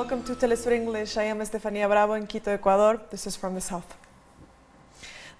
welcome to Telesur English. I am Estefania Bravo in Quito, Ecuador. This is from the south.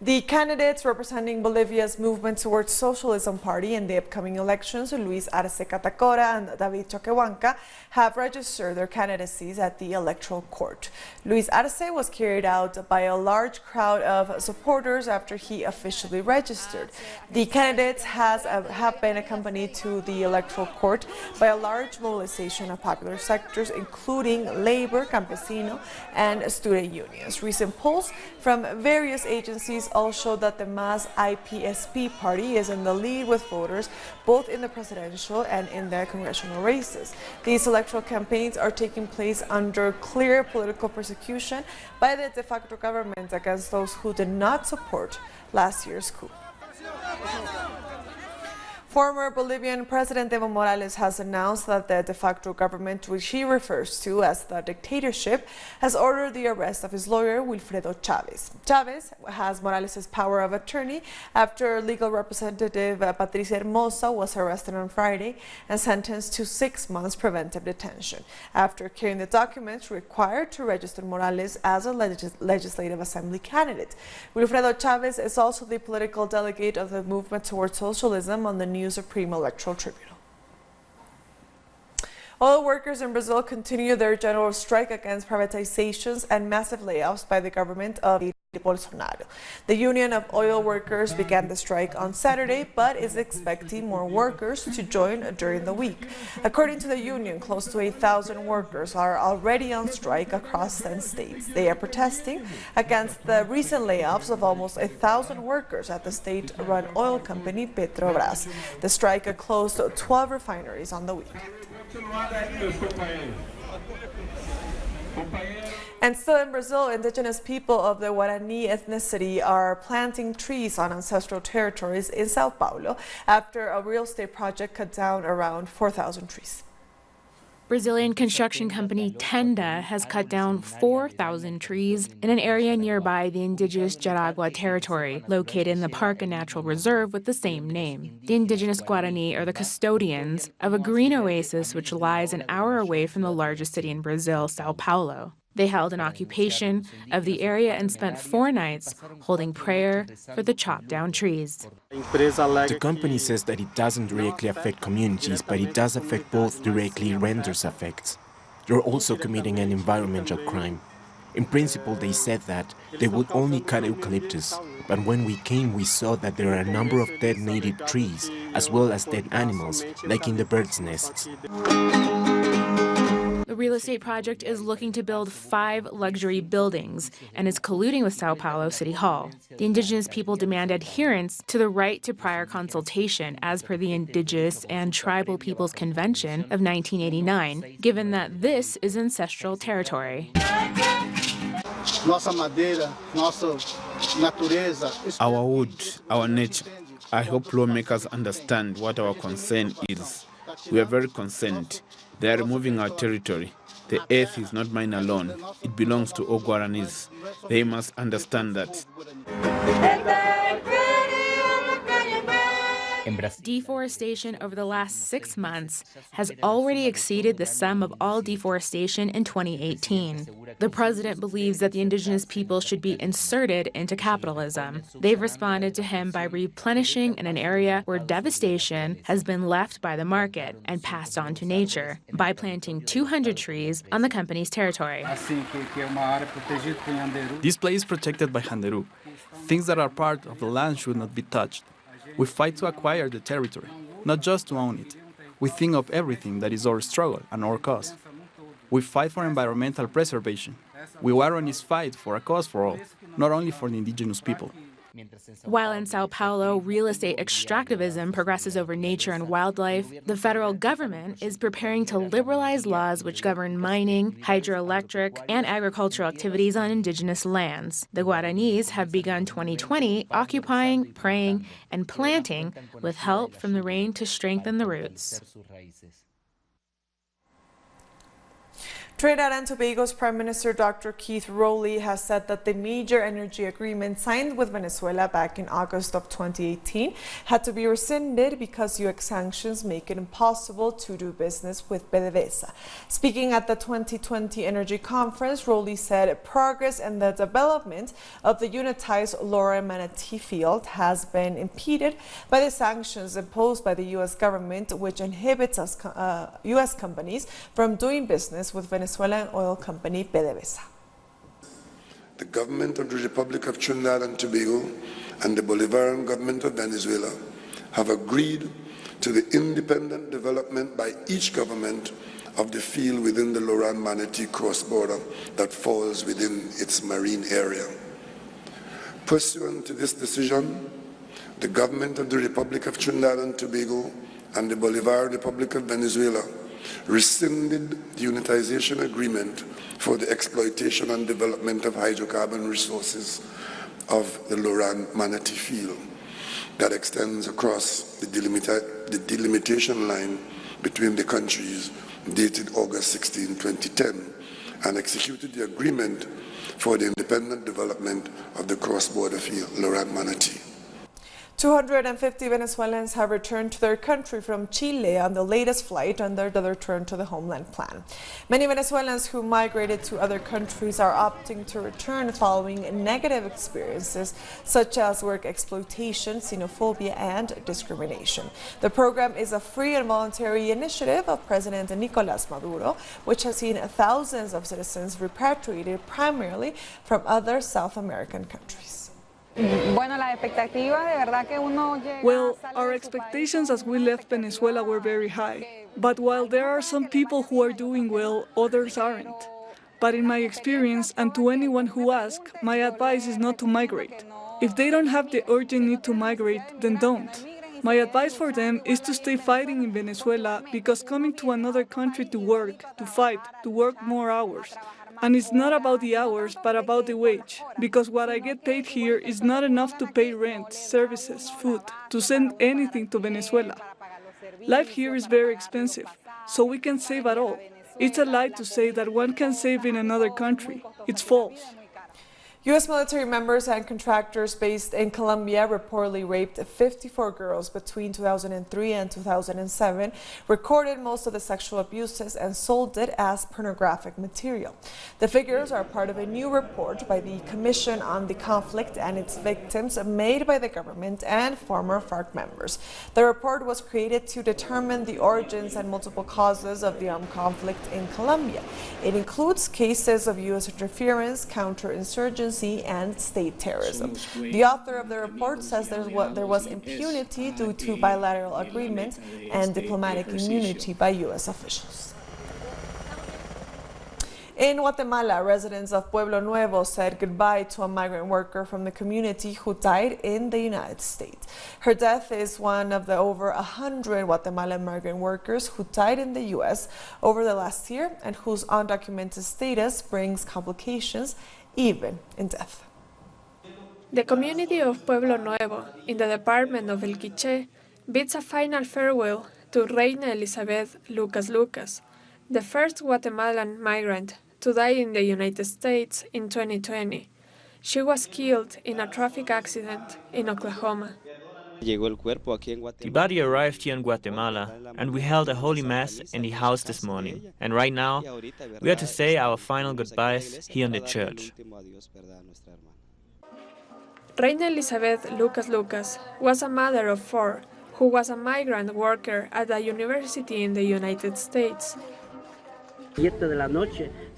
The candidates representing Bolivia's movement towards socialism party in the upcoming elections, Luis Arce Catacora and David Choquehuanca, have registered their candidacies at the electoral court. Luis Arce was carried out by a large crowd of supporters after he officially registered. The candidates have been accompanied to the electoral court by a large mobilization of popular sectors, including labor, campesino, and student unions. Recent polls from various agencies all show that the MAS IPSP party is in the lead with voters both in the presidential and in the congressional races. These electoral campaigns are taking place under clear political persecution by the de facto government against those who did not support last year's coup. Former Bolivian President Evo Morales has announced that the de facto government, which he refers to as the dictatorship, has ordered the arrest of his lawyer, Wilfredo Chavez. Chavez has Morales' power of attorney after legal representative Patricia Hermosa was arrested on Friday and sentenced to 6 months preventive detention after carrying the documents required to register Morales as a legislative assembly candidate. Wilfredo Chavez is also the political delegate of the movement towards socialism on the new Supreme Electoral Tribunal. Oil workers in Brazil continue their general strike against privatizations and massive layoffs by the government of Bolsonaro. The Union of Oil Workers began the strike on Saturday, but is expecting more workers to join during the week. According to the union, close to 8,000 workers are already on strike across 10 states. They are protesting against the recent layoffs of almost 1,000 workers at the state-run oil company Petrobras. The strike closed 12 refineries on the weekend. And still in Brazil, indigenous people of the Guarani ethnicity are planting trees on ancestral territories in Sao Paulo after a real estate project cut down around 4,000 trees. Brazilian construction company Tenda has cut down 4,000 trees in an area nearby the indigenous Jaragua territory, located in the park and natural reserve with the same name. The indigenous Guarani are the custodians of a green oasis which lies an hour away from the largest city in Brazil, Sao Paulo. They held an occupation of the area and spent 4 nights holding prayer for the chopped down trees. The company says that it doesn't directly affect communities, but it does affect both directly renders effects. They're also committing an environmental crime. In principle, they said that they would only cut eucalyptus, but when we came, we saw that there are a number of dead native trees, as well as dead animals, like in the birds' nests. The real estate project is looking to build 5 luxury buildings and is colluding with Sao Paulo City Hall. The indigenous people demand adherence to the right to prior consultation as per the Indigenous and Tribal Peoples Convention of 1989, given that this is ancestral territory. Our wood, our nature. I hope lawmakers understand what our concern is. We are very concerned. They are removing our territory. The earth is not mine alone. It belongs to all Guaranis. They must understand that. Deforestation over the last 6 months has already exceeded the sum of all deforestation in 2018. The president believes that the indigenous people should be inserted into capitalism. They've responded to him by replenishing in an area where devastation has been left by the market and passed on to nature by planting 200 trees on the company's territory. This place is protected by Janderu. Things that are part of the land should not be touched. We fight to acquire the territory, not just to own it. We think of everything that is our struggle and our cause. We fight for environmental preservation. We Guaranis fight for a cause for all, not only for the indigenous people. While in Sao Paulo, real estate extractivism progresses over nature and wildlife, the federal government is preparing to liberalize laws which govern mining, hydroelectric, and agricultural activities on indigenous lands. The Guaranis have begun 2020 occupying, praying, and planting with help from the rain to strengthen the roots. Trinidad and Tobago's Prime Minister Dr. Keith Rowley has said that the major energy agreement signed with Venezuela back in August of 2018 had to be rescinded because US sanctions make it impossible to do business with PDVSA. Speaking at the 2020 Energy Conference, Rowley said progress in the development of the unitized Laura Manatee field has been impeded by the sanctions imposed by the U.S. government, which inhibits U.S. companies from doing business with Venezuelan oil company PDVSA. The government of the Republic of Trinidad and Tobago and the Bolivarian government of Venezuela have agreed to the independent development by each government of the field within the Laura Manatee cross-border that falls within its marine area. Pursuant to this decision, the government of the Republic of Trinidad and Tobago and the Bolivarian Republic of Venezuela rescinded the unitization agreement for the exploitation and development of hydrocarbon resources of the Laura Manatee field that extends across the delimitation line between the countries dated August 16, 2010, and executed the agreement for the independent development of the cross-border field, Laura Manatee. 250 Venezuelans have returned to their country from Chile on the latest flight under the Return to the Homeland plan. Many Venezuelans who migrated to other countries are opting to return following negative experiences such as work exploitation, xenophobia, and discrimination. The program is a free and voluntary initiative of President Nicolás Maduro, which has seen thousands of citizens repatriated primarily from other South American countries. Well, our expectations as we left Venezuela were very high. But while there are some people who are doing well, others aren't. But in my experience, and to anyone who asks, my advice is not to migrate. If they don't have the urgent need to migrate, then don't. My advice for them is to stay fighting in Venezuela, because coming to another country to work, to fight, to work more hours. And it's not about the hours, but about the wage, because what I get paid here is not enough to pay rent, services, food, to send anything to Venezuela. Life here is very expensive, so we can save at all. It's a lie to say that one can save in another country. It's false. U.S. military members and contractors based in Colombia reportedly raped 54 girls between 2003 and 2007, recorded most of the sexual abuses, and sold it as pornographic material. The figures are part of a new report by the Commission on the Conflict and its Victims made by the government and former FARC members. The report was created to determine the origins and multiple causes of the armed conflict in Colombia. It includes cases of U.S. interference, counterinsurgency, and state terrorism. The author of the report says there was impunity due to bilateral agreements and diplomatic immunity by U.S. officials. In Guatemala, residents of Pueblo Nuevo said goodbye to a migrant worker from the community who died in the United States. Her death is one of the over 100 Guatemalan migrant workers who died in the U.S. over the last year and whose undocumented status brings complications even in death. The community of Pueblo Nuevo, in the department of El Quiché, bids a final farewell to Reina Elizabeth Lucas, the first Guatemalan migrant to die in the United States in 2020. She was killed in a traffic accident in Oklahoma. The body arrived here in Guatemala, and we held a holy mass in the house this morning. And right now, we are to say our final goodbyes here in the church. Reina Elizabeth Lucas was a mother of 4 who was a migrant worker at a university in the United States.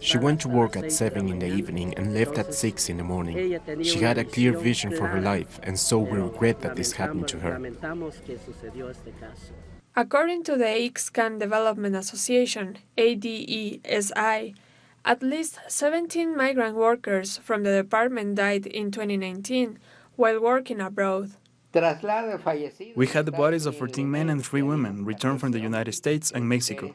She went to work at 7 in the evening and left at 6 in the morning. She had a clear vision for her life, and so we regret that this happened to her. According to the Ixcan Development Association, ADESI, at least 17 migrant workers from the department died in 2019 while working abroad. We had the bodies of 14 men and 3 women returned from the United States and Mexico.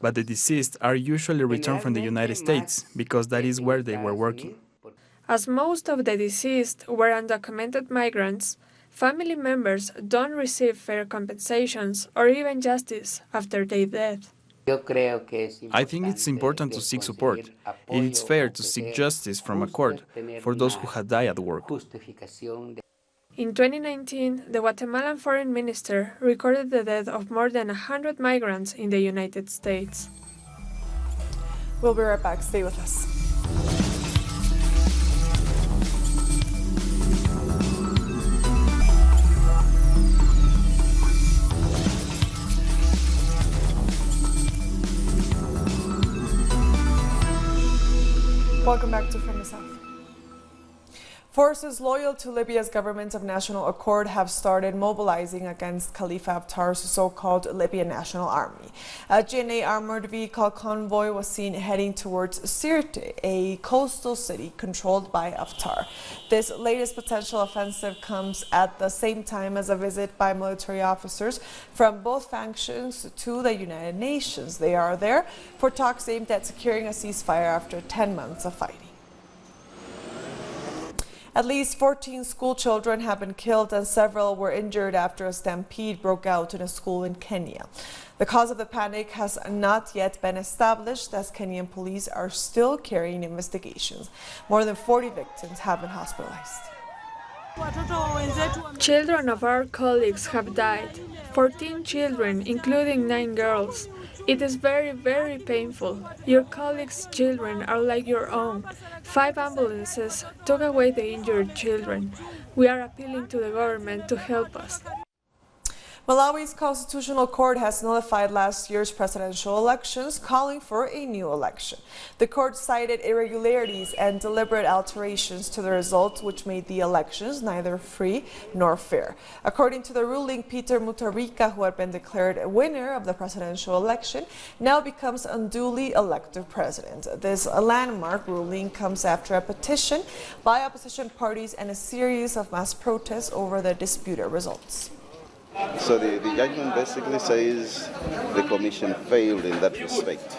But the deceased are usually returned from the United States because that is where they were working. As most of the deceased were undocumented migrants, family members don't receive fair compensations or even justice after their death. I think it's important to seek support. It is fair to seek justice from a court for those who have died at work. In 2019, the Guatemalan foreign minister recorded the death of more than 100 migrants in the United States. We'll be right back. Stay with us. Welcome back to From the South. Forces loyal to Libya's government of national accord have started mobilizing against Khalifa Haftar's so-called Libyan National Army. A GNA armored vehicle convoy was seen heading towards Sirte, a coastal city controlled by Haftar. This latest potential offensive comes at the same time as a visit by military officers from both factions to the United Nations. They are there for talks aimed at securing a ceasefire after 10 months of fighting. At least 14 school children have been killed and several were injured after a stampede broke out in a school in Kenya. The cause of the panic has not yet been established as Kenyan police are still carrying investigations. More than 40 victims have been hospitalized. Children of our colleagues have died. 14 children, including 9 girls. It is very, very painful. Your colleagues' children are like your own. 5 ambulances took away the injured children. We are appealing to the government to help us. Malawi's Constitutional Court has nullified last year's presidential elections, calling for a new election. The court cited irregularities and deliberate alterations to the results, which made the elections neither free nor fair. According to the ruling, Peter Mutharika, who had been declared a winner of the presidential election, now becomes unduly elected president. This landmark ruling comes after a petition by opposition parties and a series of mass protests over the disputed results. So the judgment basically says the commission failed in that respect.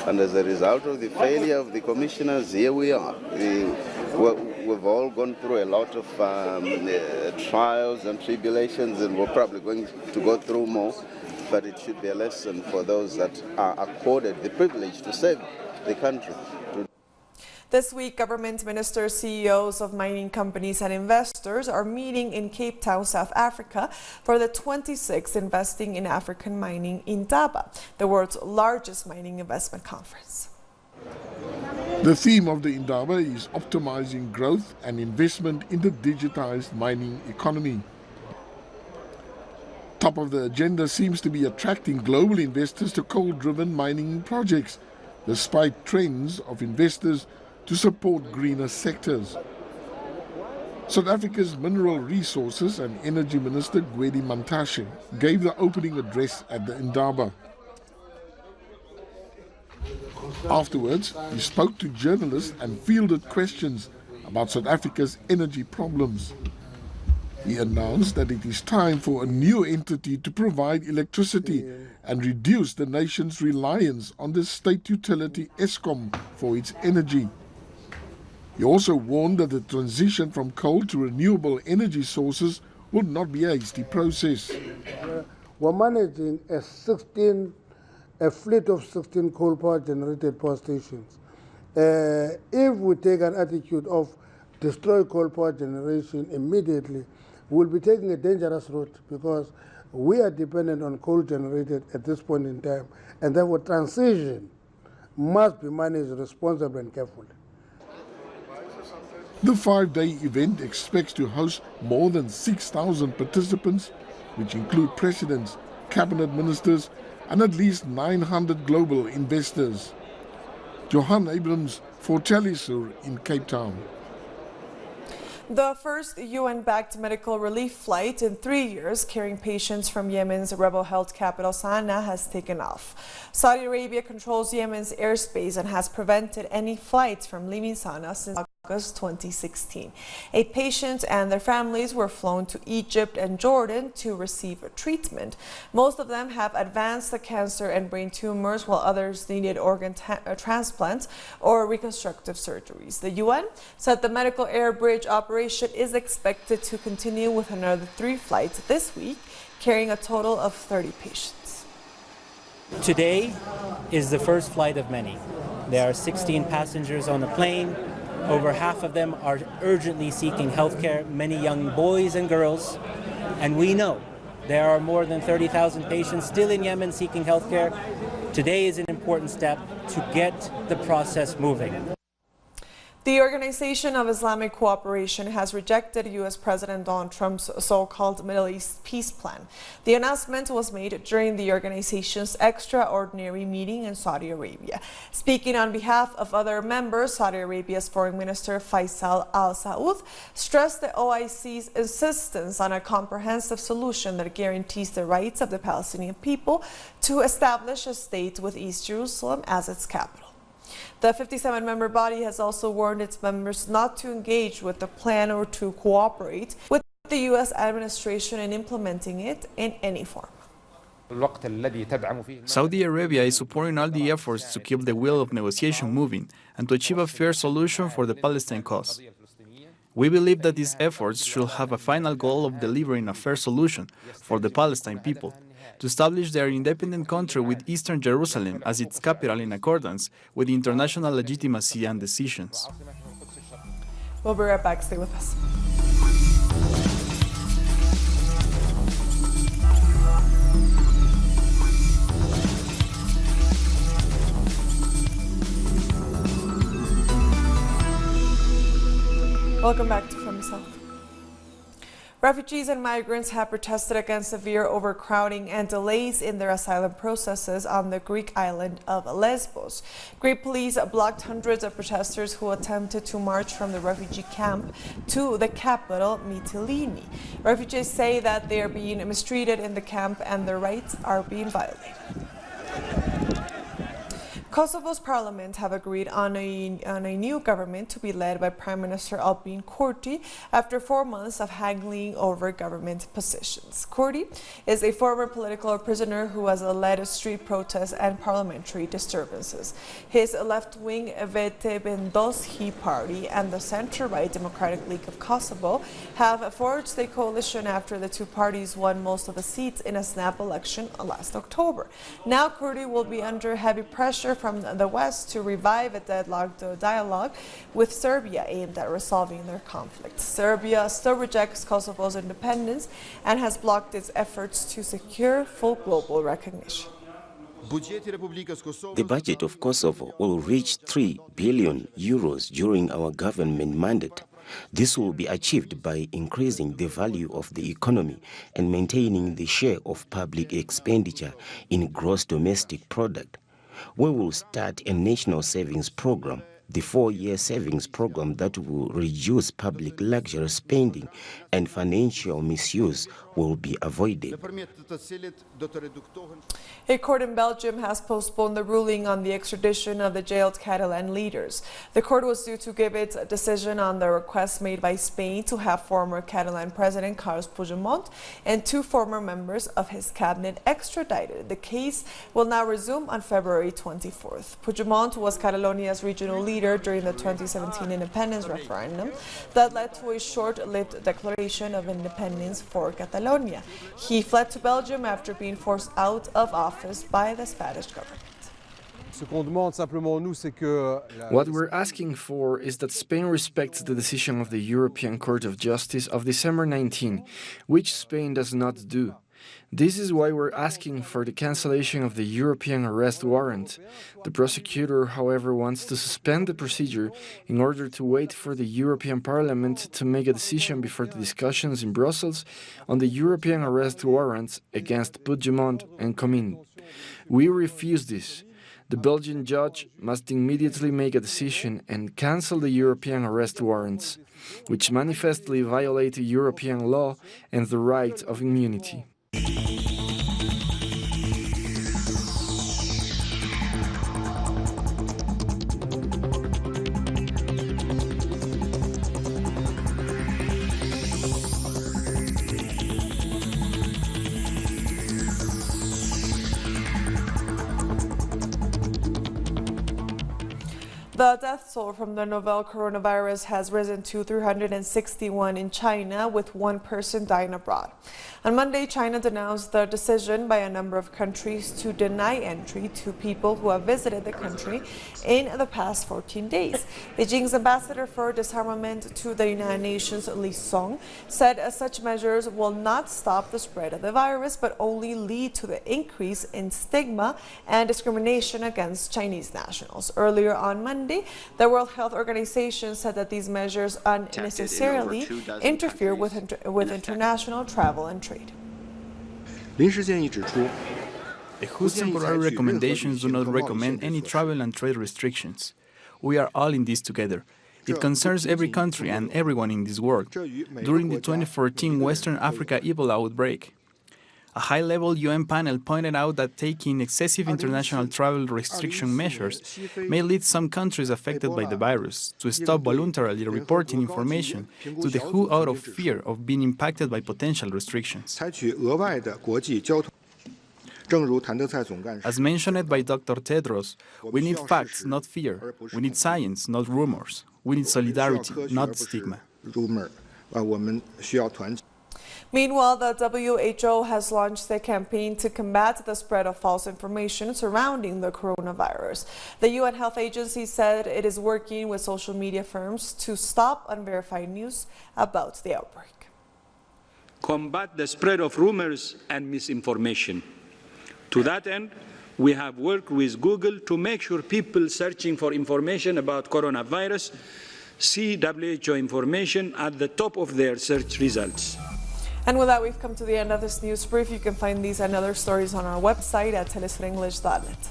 And as a result of the failure of the commissioners, here we are. We've all gone through a lot of trials and tribulations, and we're probably going to go through more. But it should be a lesson for those that are accorded the privilege to serve the country. This week, government ministers, CEOs of mining companies and investors are meeting in Cape Town, South Africa for the 26th Investing in African Mining Indaba, the world's largest mining investment conference. The theme of the Indaba is optimizing growth and investment in the digitized mining economy. Top of the agenda seems to be attracting global investors to coal-driven mining projects, despite trends of investors to support greener sectors. South Africa's Mineral Resources and Energy Minister Gwedi Mantashe gave the opening address at the Indaba. Afterwards, he spoke to journalists and fielded questions about South Africa's energy problems. He announced that it is time for a new entity to provide electricity and reduce the nation's reliance on the state utility Eskom for its energy. He also warned that the transition from coal to renewable energy sources will not be a hasty process. We're managing a fleet of 16 coal-power generated power stations. If we take an attitude of destroy coal-power generation immediately, we'll be taking a dangerous route because we are dependent on coal generated at this point in time, and therefore transition must be managed responsibly and carefully. The 5-day event expects to host more than 6,000 participants, which include presidents, cabinet ministers, and at least 900 global investors. Johan Abrams for Telesur in Cape Town. The first UN-backed medical relief flight in 3 years carrying patients from Yemen's rebel-held capital Sana'a has taken off. Saudi Arabia controls Yemen's airspace and has prevented any flights from leaving Sana'a since August 2016. 8 patients and their families were flown to Egypt and Jordan to receive treatment. Most of them have advanced cancer and brain tumors, while others needed organ transplants or reconstructive surgeries. The UN said the medical air bridge operation is expected to continue with another 3 flights this week, carrying a total of 30 patients. Today is the first flight of many. There are 16 passengers on the plane. Over half of them are urgently seeking health care, many young boys and girls. And we know there are more than 30,000 patients still in Yemen seeking health care. Today is an important step to get the process moving. The Organization of Islamic Cooperation has rejected U.S. President Donald Trump's so-called Middle East peace plan. The announcement was made during the organization's extraordinary meeting in Saudi Arabia. Speaking on behalf of other members, Saudi Arabia's Foreign Minister Faisal Al Saud stressed the OIC's insistence on a comprehensive solution that guarantees the rights of the Palestinian people to establish a state with East Jerusalem as its capital. The 57-member body has also warned its members not to engage with the plan or to cooperate with the U.S. administration in implementing it in any form. Saudi Arabia is supporting all the efforts to keep the wheel of negotiation moving and to achieve a fair solution for the Palestine cause. We believe that these efforts should have a final goal of delivering a fair solution for the Palestine people, to establish their independent country with Eastern Jerusalem as its capital in accordance with international legitimacy and decisions. We'll be right back. Stay with us. Welcome back to From the South. Refugees and migrants have protested against severe overcrowding and delays in their asylum processes on the Greek island of Lesbos. Greek police blocked hundreds of protesters who attempted to march from the refugee camp to the capital, Mytilene. Refugees say that they are being mistreated in the camp and their rights are being violated. Kosovo's parliament have agreed on a new government to be led by Prime Minister Albin Kurti after 4 months of haggling over government positions. Kurti is a former political prisoner who has led street protests and parliamentary disturbances. His left-wing Vete Bendoshi party and the center-right Democratic League of Kosovo have forged a coalition after the two parties won most of the seats in a snap election last October. Now Kurti will be under heavy pressure from the West to revive a deadlocked dialogue with Serbia aimed at resolving their conflict. Serbia still rejects Kosovo's independence and has blocked its efforts to secure full global recognition. The budget of Kosovo will reach 3 billion euros during our government mandate. This will be achieved by increasing the value of the economy and maintaining the share of public expenditure in gross domestic product. We will start a national savings program, the 4-year savings program that will reduce public luxury spending and financial misuse will be avoided. A court in Belgium has postponed the ruling on the extradition of the jailed Catalan leaders. The court was due to give its decision on the request made by Spain to have former Catalan President Carles Puigdemont and 2 former members of his cabinet extradited. The case will now resume on February 24th. Puigdemont was Catalonia's regional leader during the 2017 independence referendum that led to a short-lived declaration of independence for Catalonia. He fled to Belgium after being forced out of office by the Spanish government. What we're asking for is that Spain respects the decision of the European Court of Justice of December 19, which Spain does not do. This is why we're asking for the cancellation of the European arrest warrant. The prosecutor, however, wants to suspend the procedure in order to wait for the European Parliament to make a decision before the discussions in Brussels on the European arrest warrants against Puigdemont and Comín. We refuse this. The Belgian judge must immediately make a decision and cancel the European arrest warrants, which manifestly violate European law and the right of immunity. The death toll from the novel coronavirus has risen to 361 in China, with one person dying abroad. On Monday, China denounced the decision by a number of countries to deny entry to people who have visited the country in the past 14 days. Beijing's ambassador for disarmament to the United Nations, Li Song, said such measures will not stop the spread of the virus, but only lead to the increase in stigma and discrimination against Chinese nationals. Earlier on Monday, the World Health Organization said that these measures unnecessarily interfere with international travel and trade. The WHO's temporary recommendations do not recommend any travel and trade restrictions. We are all in this together. It concerns every country and everyone in this world. During the 2014 Western Africa Ebola outbreak, a high-level UN panel pointed out that taking excessive international travel restriction measures may lead some countries affected by the virus to stop voluntarily reporting information to the WHO out of fear of being impacted by potential restrictions. As mentioned by Dr. Tedros, we need facts, not fear. We need science, not rumors. We need solidarity, not stigma. Meanwhile, the WHO has launched a campaign to combat the spread of false information surrounding the coronavirus. The UN Health Agency said it is working with social media firms to stop unverified news about the outbreak. Combat the spread of rumors and misinformation. To that end, we have worked with Google to make sure people searching for information about coronavirus see WHO information at the top of their search results. And with that, we've come to the end of this news brief. You can find these and other stories on our website at telesurenglish.net.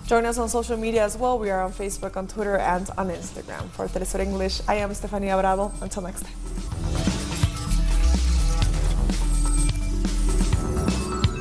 Join us on social media as well. We are on Facebook, on Twitter, and on Instagram. For Telesur English, I am Estefania Bravo. Until next time.